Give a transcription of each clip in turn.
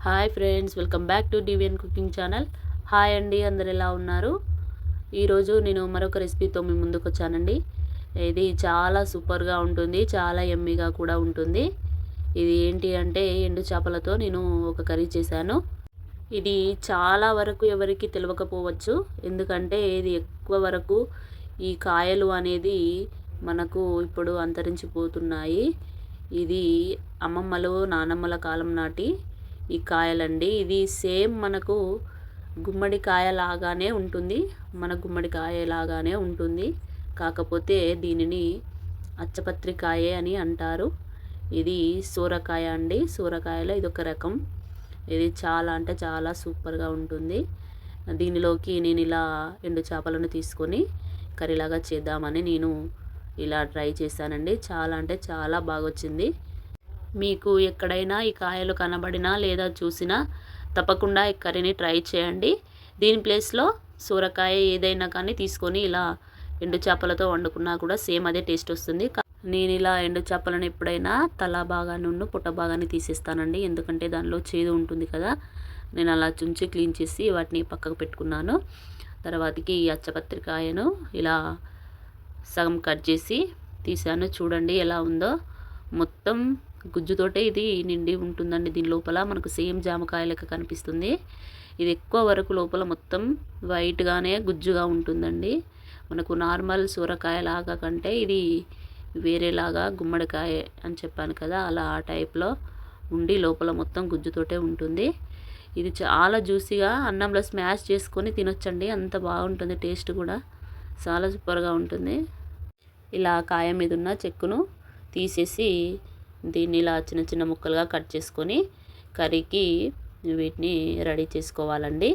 Hi friends, welcome back to DVN cooking channel. Hi అండి, అందరు ఎలా ఉన్నారు? ఈరోజు నేను మరొక రెసిపీతో మీ ముందుకు వచ్చానండి. ఇది చాలా సూపర్గా ఉంటుంది, చాలా యమ్మీగా కూడా ఉంటుంది. ఇది ఏంటి అంటే ఎండు చేపలతో నేను ఒక కర్రీ చేశాను. ఇది చాలా వరకు ఎవరికి తెలియకపోవచ్చు, ఎందుకంటే ఇది ఎక్కువ వరకు ఈ కాయలు అనేది మనకు ఇప్పుడు అంతరించిపోతున్నాయి. ఇది అమ్మమ్మలు నానమ్మల కాలం నాటి ఈ కాయలండి. ఇది సేమ్ మనకు గుమ్మడికాయ లాగానే ఉంటుంది, మన గుమ్మడికాయ లాగానే ఉంటుంది. కాకపోతే దీనిని అచ్చపత్రికాయ అని అంటారు. ఇది సూరకాయ అండి. సూరకాయలో ఇదొక రకం. ఇది చాలా అంటే చాలా సూపర్గా ఉంటుంది. దీనిలోకి నేను ఇలా ఎండు చేపలను తీసుకొని కర్రీలాగా చేద్దామని నేను ఇలా ట్రై చేశానండి. చాలా అంటే చాలా బాగా వచ్చింది. మీకు ఎక్కడైనా ఈ కాయలు కనబడినా లేదా చూసినా తప్పకుండా ఈ కర్రీని ట్రై చేయండి. దీని ప్లేస్లో సూరకాయ ఏదైనా కానీ తీసుకొని ఇలా ఎండు చేపలతో వండుకున్నా కూడా సేమ్ అదే టేస్ట్ వస్తుంది. నేను ఇలా ఎండు చేపలను ఎప్పుడైనా తల భాగాన్ని పుట్ట భాగాన్ని తీసేస్తానండి, ఎందుకంటే దానిలో చేదు ఉంటుంది కదా. నేను అలా చుంచి క్లీన్ చేసి వాటిని పక్కకు పెట్టుకున్నాను. తర్వాతకి ఈ అచ్చపత్రికాయను ఇలా సగం కట్ చేసి తీసాను. చూడండి ఎలా ఉందో, మొత్తం గుజ్జుతోటే ఇది నిండి ఉంటుందండి. దీని లోపల మనకు సేమ్ జామకాయ లెక్క కనిపిస్తుంది. ఇది ఎక్కువ వరకు లోపల మొత్తం వైట్గానే గుజ్జుగా ఉంటుందండి. మనకు నార్మల్ సూరకాయ లాగా కంటే ఇది వేరేలాగా గుమ్మడికాయ అని చెప్పాను కదా, అలా ఆ టైప్లో ఉండి లోపల మొత్తం గుజ్జుతోటే ఉంటుంది. ఇది చాలా జ్యూసీగా అన్నంలో స్మాష్ చేసుకొని తినొచ్చండి, అంత బాగుంటుంది. టేస్ట్ కూడా చాలా సూపర్గా ఉంటుంది. ఇలా కాయ మీద ఉన్న చెక్కును తీసేసి దీన్ని ఇలా చిన్న చిన్న ముక్కలుగా కట్ చేసుకొని కర్రీకి వీటిని రెడీ చేసుకోవాలండి.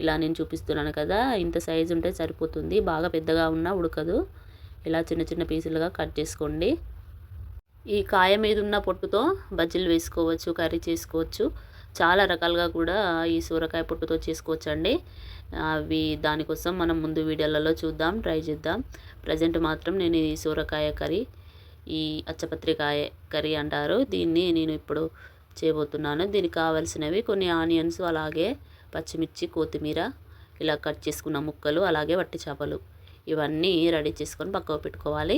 ఇలా నేను చూపిస్తున్నాను కదా, ఇంత సైజు ఉంటే సరిపోతుంది, బాగా పెద్దగా ఉన్నా ఉడకదు. ఇలా చిన్న చిన్న పీసులుగా కట్ చేసుకోండి. ఈ కాయ మీద ఉన్న పొట్టుతో బజ్జీలు వేసుకోవచ్చు, కర్రీ చేసుకోవచ్చు. చాలా రకాలుగా కూడా ఈ సూరకాయ పొట్టుతో చేసుకోవచ్చు అండి. అవి దానికోసం మనం ముందు వీడియోలలో చూద్దాం, ట్రై చేద్దాం. ప్రజెంట్ మాత్రం నేను ఈ సూరకాయ కర్రీ, ఈ అచ్చపత్రికాయ కర్రీ అంటారు, దీన్ని నేను ఇప్పుడు చేయబోతున్నాను. దీనికి కావాల్సినవి కొన్ని ఆనియన్స్, అలాగే పచ్చిమిర్చి, కొత్తిమీర, ఇలా కట్ చేసుకున్న ముక్కలు, అలాగే వట్టి చేపలు, ఇవన్నీ రెడీ చేసుకొని పక్కకు పెట్టుకోవాలి.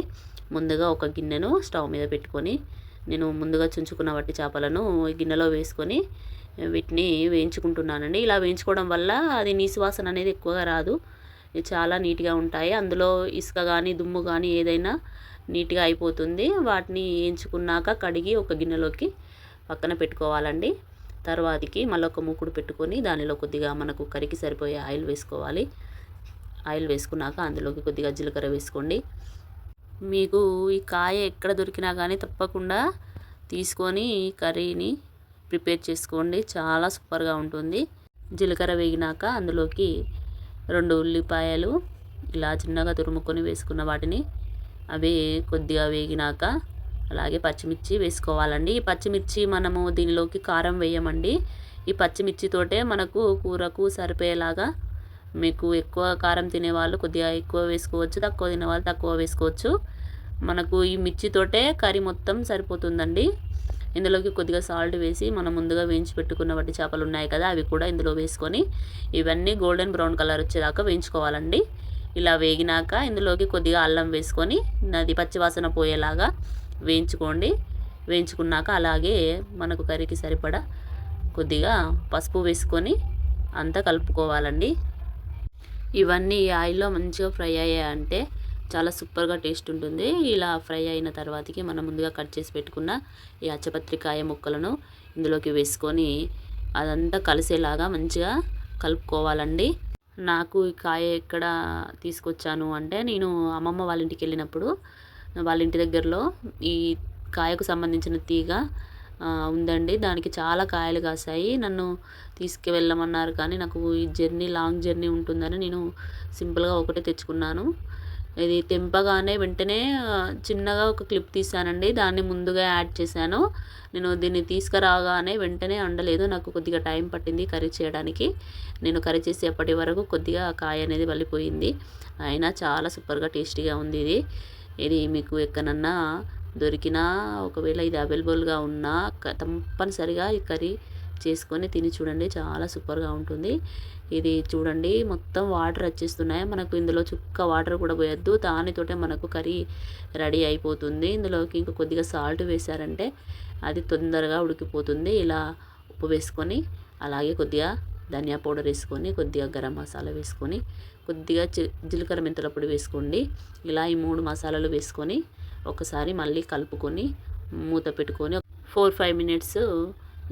ముందుగా ఒక గిన్నెను స్టవ్ మీద పెట్టుకొని నేను ముందుగా చుంచుకున్న వట్టి చేపలను గిన్నెలో వేసుకొని వీటిని వేయించుకుంటున్నానండి. ఇలా వేయించుకోవడం వల్ల అది నీసు వాసన అనేది ఎక్కువగా రాదు, చాలా నీట్గా ఉంటాయి. అందులో ఇసుక కానీ దుమ్ము కానీ ఏదైనా నీట్గా అయిపోతుంది. వాటిని వేయించుకున్నాక కడిగి ఒక గిన్నెలోకి పక్కన పెట్టుకోవాలండి. తర్వాతకి మళ్ళీ ఒక మూకుడు పెట్టుకొని దానిలో కొద్దిగా మనకు కర్రీకి సరిపోయే ఆయిల్ వేసుకోవాలి. ఆయిల్ వేసుకున్నాక అందులోకి కొద్దిగా జీలకర్ర వేసుకోండి. మీకు ఈ కాయ ఎక్కడ దొరికినా కానీ తప్పకుండా తీసుకొని కర్రీని ప్రిపేర్ చేసుకోండి, చాలా సూపర్గా ఉంటుంది. జీలకర్ర వేగినాక అందులోకి 2 ఉల్లిపాయలు ఇలా చిన్నగా తురుముకొని వేసుకున్న వాటిని, అవి కొద్దిగా వేగినాక అలాగే పచ్చిమిర్చి వేసుకోవాలండి. ఈ పచ్చిమిర్చి మనము దీనిలోకి కారం వేయమండి. ఈ పచ్చిమిర్చితోటే మనకు కూరకు సరిపోయేలాగా, మీకు ఎక్కువ కారం తినేవాళ్ళు కొద్దిగా ఎక్కువ వేసుకోవచ్చు, తక్కువ తినేవాళ్ళు తక్కువ వేసుకోవచ్చు. మనకు ఈ మిర్చితోటే కర్రీ మొత్తం సరిపోతుందండి. ఇందులోకి కొద్దిగా సాల్ట్ వేసి మనం ముందుగా వేయించి పెట్టుకున్న వట్టి చేపలు ఉన్నాయి కదా, అవి కూడా ఇందులో వేసుకొని ఇవన్నీ గోల్డెన్ బ్రౌన్ కలర్ వచ్చేదాకా వేయించుకోవాలండి. ఇలా వేగినాక ఇందులోకి కొద్దిగా అల్లం వేసుకొని అది పచ్చివాసన పోయేలాగా వేయించుకోండి. వేయించుకున్నాక అలాగే మనకు కర్రీకి సరిపడా కొద్దిగా పసుపు వేసుకొని అంతా కలుపుకోవాలండి. ఇవన్నీ ఈ ఆయిల్లో మంచిగా ఫ్రై అయ్యాయంటే చాలా సూపర్గా టేస్ట్ ఉంటుంది. ఇలా ఫ్రై అయిన తర్వాతకి మనం ముందుగా కట్ చేసి పెట్టుకున్న ఈ అచ్చపత్రికాయ ముక్కలను ఇందులోకి వేసుకొని అదంతా కలిసేలాగా మంచిగా కలుపుకోవాలండి. నాకు ఈ కాయ ఎక్కడ తీసుకొచ్చాను అంటే, నేను అమ్మమ్మ వాళ్ళ ఇంటికి వెళ్ళినప్పుడు వాళ్ళ ఇంటి దగ్గరలో ఈ కాయకు సంబంధించిన తీగ ఉందండి. దానికి చాలా కాయలు కాసాయి. నన్ను తీసుకువెళ్ళమన్నారు కానీ నాకు ఈ లాంగ్ జర్నీ ఉంటుందని నేను సింపుల్గా ఒకటే తెచ్చుకున్నాను. ఇది తెంపగానే వెంటనే చిన్నగా ఒక క్లిప్ తీసానండి, దాన్ని ముందుగా యాడ్ చేశాను. నేను దీన్ని తీసుకురాగానే వెంటనే వండలేదు, నాకు కొద్దిగా టైం పట్టింది కర్రీ చేయడానికి. నేను కర్రీ చేసేపటి వరకు కొద్దిగా కాయ అనేది వలిపోయింది, అయినా చాలా సూపర్గా టేస్టీగా ఉంది. ఇది మీకు ఎక్కడన్నా దొరికినా, ఒకవేళ ఇది అవైలబుల్గా ఉన్నా తప్పనిసరిగా ఈ కర్రీ చేసుకొని తిని చూడండి, చాలా సూపర్గా ఉంటుంది. ఇది చూడండి మొత్తం వాటర్ వచ్చేస్తున్నాయి. మనకు ఇందులో చుక్క వాటర్ కూడా పోయొద్దు, దానితోటే మనకు కర్రీ రెడీ అయిపోతుంది. ఇందులోకి ఇంకా కొద్దిగా సాల్ట్ వేశారంటే అది తొందరగా ఉడికిపోతుంది. ఇలా ఉప్పు వేసుకొని, అలాగే కొద్దిగా ధనియా పౌడర్ వేసుకొని, కొద్దిగా గరం మసాలా వేసుకొని, కొద్దిగా జీలకర్ర మెంతుల పొడి వేసుకోండి. ఇలా ఈ 3 మసాలాలు వేసుకొని ఒకసారి మళ్ళీ కలుపుకొని మూత పెట్టుకొని 4-5 మినిట్స్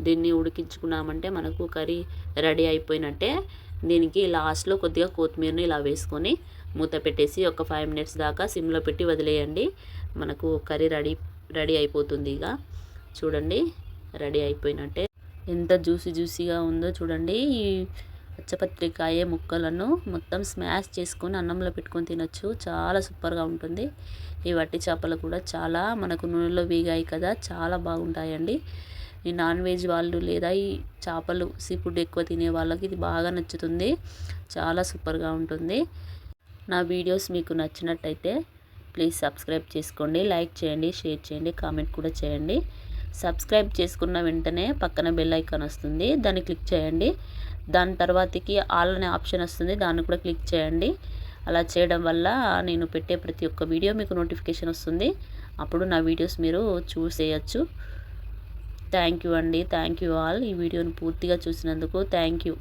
దీన్ని ఉడికించుకున్నామంటే మనకు కర్రీ రెడీ అయిపోయినట్టే. దీనికి లాస్ట్లో కొద్దిగా కొత్తిమీరని ఇలా వేసుకొని మూత పెట్టేసి ఒక 5 మినిట్స్ దాకా సిమ్లో పెట్టి వదిలేయండి. మనకు కర్రీ రెడీ అయిపోతుంది. ఇక చూడండి రెడీ అయిపోయినట్టే. ఎంత జ్యూసీగా ఉందో చూడండి. ఈ పచ్చపత్రికాయ ముక్కలను మొత్తం స్మాష్ చేసుకొని అన్నంలో పెట్టుకొని తినొచ్చు, చాలా సూపర్గా ఉంటుంది. ఈ వట్టి చేపలు కూడా చాలా మనకు నూనెలో వేగాయి కదా, చాలా బాగుంటాయండి. ఈ నాన్ వెజ్ వాళ్ళు లేదా ఈ చేపలు సీ ఫుడ్ ఎక్కువ తినే వాళ్ళకి ఇది బాగా నచ్చుతుంది, చాలా సూపర్గా ఉంటుంది. నా వీడియోస్ మీకు నచ్చినట్టయితే ప్లీజ్ సబ్స్క్రైబ్ చేసుకోండి, లైక్ చేయండి, షేర్ చేయండి, కామెంట్ కూడా చేయండి. సబ్స్క్రైబ్ చేసుకున్న వెంటనే పక్కన బెల్ ఐకాన్ వస్తుంది, దాన్ని క్లిక్ చేయండి. దాని తర్వాతకి ఆల్ అనే ఆప్షన్ వస్తుంది, దాన్ని కూడా క్లిక్ చేయండి. అలా చేయడం వల్ల నేను పెట్టే ప్రతి ఒక్క వీడియో మీకు నోటిఫికేషన్ వస్తుంది. అప్పుడు నా వీడియోస్ మీరు చూసేయచ్చు. థ్యాంక్ యూ అండి, థ్యాంక్ యూ ఆల్. ఈ వీడియోని పూర్తిగా చూసినందుకు థ్యాంక్ యూ.